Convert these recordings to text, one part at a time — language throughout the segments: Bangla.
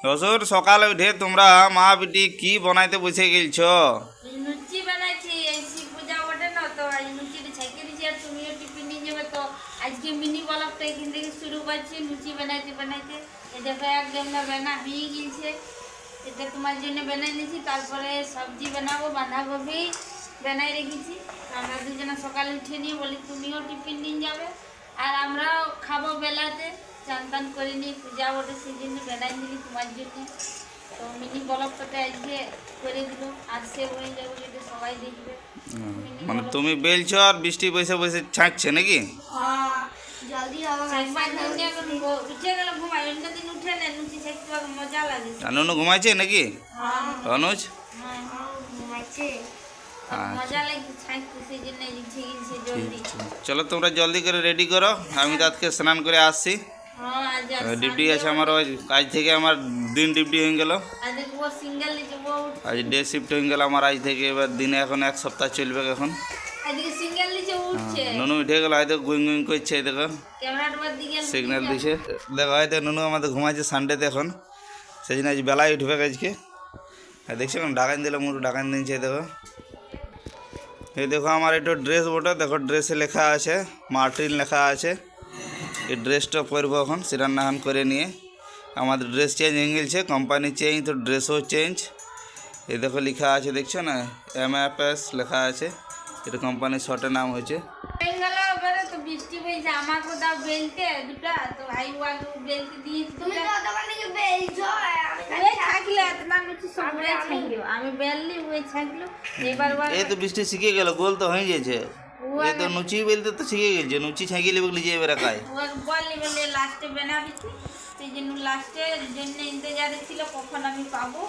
রসুর সকালে উঠে তোমরা মা বেটি কি বানাইতে বসে গেলছ? লুচি বানাইছি, এই শিব পূজা বটে না, তো আজ লুচিটা ছেঁকে দিচ্ছি আর তুমিও টিফিন নিয়ে যাবে। তো আজকে মিনি ব্লগটা এখান থেকে শুরু করছি লুচি বানাইতে বানাইতে। এই দেখো একদম না বানা হয়ে গিয়েছে, এটা তোমার জন্য বানাই নিয়েছি। তারপরে সবজি বানাবো, বাঁধাকপি বানাই রেখেছি। আমরা দুজনে সকালে উঠে নিয়ে বলি তুমিও টিফিন নিয়ে যাবে আর আমরাও খাবো বেলাতে। চান টান করে নিয়ে পূজা বটে সেই জন্য বানাই নিলি তোমার জন্য। তো মিনি ব্লগটাতে আজকে করে দিল, আর সে হয়ে যাবে যেটা সবাই দেখবে। মানে তুমি বেলছো আর বৃষ্টি বসে বসে ছাঁকছে নাকি? জলদি হবে, উঠে গেল ঘুমাই, অন্য দিন উঠে না লুচি ছাঁকতে মজা লাগে। অনু ঘুমাইছে নাকি? অনুজ ঘুমাইছে, মজা লাগে ছাঁকতে, সেই জন্য উঠে গেছে জলদি। চলো তোমরা জলদি করে রেডি করো, আমি তো আজকে স্নান করে আসছি। ডিউটি আছে আমার, ওই আজ থেকে আমার দিন ডিউটি হয়ে গেল। আজ ডে শিফট হয়ে গেল আমার আজ থেকে। এবার দিনে এখন এক সপ্তাহ চলবে। এখন নুনু উঠে গেল, হয়তো গুইং গুইং করছে। দেখো সিগন্যাল দিছে। দেখো হয়তো নুনু আমাদের ঘুমাইছে সানডেতে এখন, সেই জন্য আজ বেলায় উঠবে আজকে। দেখছি এখন ডাকান দিলে মুরু ডাকান দিচ্ছে। দেখো এই দেখো আমার একটু ড্রেস বটে, দেখো ড্রেসে লেখা আছে মার্টিন লেখা আছে। এই ড্রেসটা পরবো এখন, সিরান্নাহান করে নিয়ে। আমাদের ড্রেস চেঞ্জ হয়ে গেছে, কোম্পানি চেঞ্জ তো ড্রেসও চেঞ্জ। এই দেখো লেখা আছে, দেখছো না MFS লেখা আছে, এটা কোম্পানির শর্টের নাম হয়েছে। বৃষ্টি হয়েছে, আমাকে দাও বেলতে দুটা, তো ভাই ওয়াকে বেলতে দিয়েছি। আমি বেললি ওই ছাঁকলো। এবার এই তো বৃষ্টি শিখে গেল, গোল তো হয়ে গেছে। এই তো নুচি বেলতে তো শিখে গেছে, নুচি ছাঁকি লিবে নিজে এবার একাই বললি বলে লাস্টে বানাবি, সেই জন্য লাস্টের জন্য ইন্তজারে ছিল কখন আমি পাবো।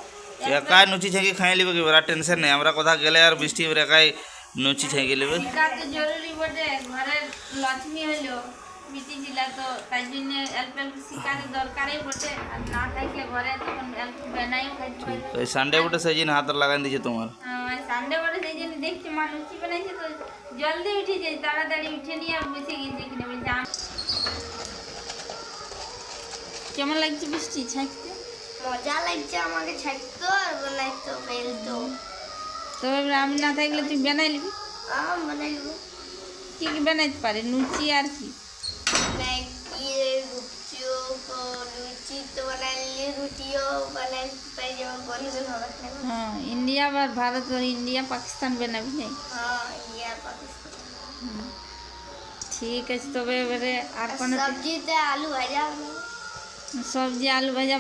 একাই নুচি ছাঁকি খাই লিবে, এবার টেনশন নেই। আমরা কোথাও গেলে আর বৃষ্টি এবার একাই নুচি ছাঁকি লিবে। তো জরুরি বটে, ঘরের লক্ষ্মী হলো মিটি ছিল, তো তাই জন্য অল্প অল্প শিকারের দরকারই বটে। আর না থাকলে ঘরে তখন অল্প বানাইও খাইতে পারবে। ওই সানডে বটে সেই জন্য হাত লাগাই দিয়েছে তোমার। সানডে বটে সেই জন্য দেখছি মা লুচি বানাইছে, তো জলদি উঠে যাই, তাড়াতাড়ি উঠে নিয়ে আর বসে গেছে কিনে বলছে। কেমন লাগছে বৃষ্টি ছাঁকতে? মজা লাগছে আমাকে ছাড়তো আর বানাইতো বেলতো। তো এবার আমি না থাকলে তুই বানাই নিবি? বানাইবো। কি কি বানাইতে পারে? লুচি আর কি? ম্যাগি, লুচি তো বানাইলে রুটিও বানাইতে পারি, যেমন গোল গোল হবে। হ্যাঁ, ইন্ডিয়া আর ভারত, ইন্ডিয়া পাকিস্তান বানাবি নাই? হ্যাঁ, ইন্ডিয়া পাকিস্তান। ঠিক আছে, তবে এবারে আর কোনো সবজিতে আলু ভাজা, সবজি আলু ভাজা